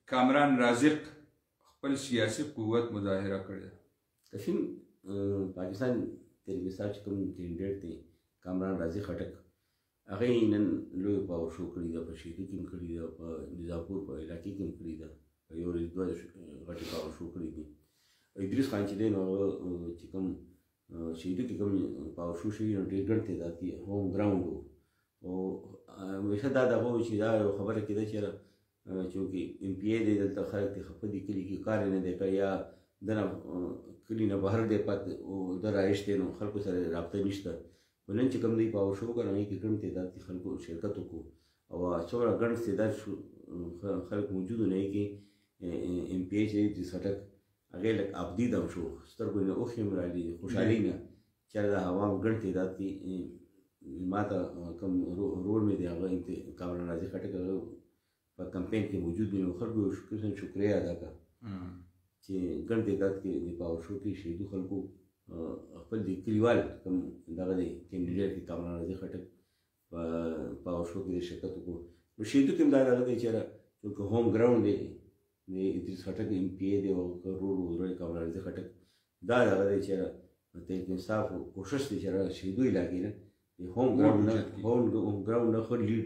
کامران رازق خپل سیاسي قوت مظاهره کړې ده. کشین پاکستان تحریک انصاف چې کوم کینډیډیټ دی کامران رازق خټک هغه یې نن لوی پاور شو کړې ده، په شهیدو کې هم کړې ده، په نظامپور په علاقې کې هم کړې ده، په یو ورځ دوه غټې پاور شو کړې دي. ادریس خان چې دی نو هغه چې کوم شهیدو کې کوم پاور شو شوي نو ډېر ګڼ تعداد کې هوم ګراوند و او همیشه دا دغه و چې دا یو خبره کېده چې چونکې ایم پی ای دی دلته خلک ترې خفه دي، کلي کې کار یې نه دی کړی یا دنه کلي نه بهر دی پاتې د رایش دی نو خلکو سره رابطه نشته. خو نن چې کوم دی پاور شو وکړ هغې کې ګڼ تعداد کې خلکو شرکت وکړو او څومره ګڼ تعداد خلک موجود و نه کې ایم پی ای چې ادریس خټک هغې لږ ابدي دم شو، سترګو نه اوښکې هم رالي خوشحالۍ نه چې د عوامو ګڼ تعداد کې ما ته کوم رول مې دی هغه کامران رازق خټک هغه په کمپین کې موجود وي نو خلکو قسم شکریه ادا کړه چې ګڼ تعداد کې د پاور شو کې شهیدو خلکو خپل د کلیوال کوم دغه دی کینډیډیټ دی کامران رازق خټک په پاور شو کې د شرکت وکړو. نو شهیدو کې هم دا دغه دی چې چونکې هوم ګراوند دی د ادریس خټک ایم پی ای دی او رول وزرو کامران رازق خټک دا دغه دی چې تحریک انصاف کوشش دی چې شهیدو علاقې نه هوم ګراوند نه ښه لیډ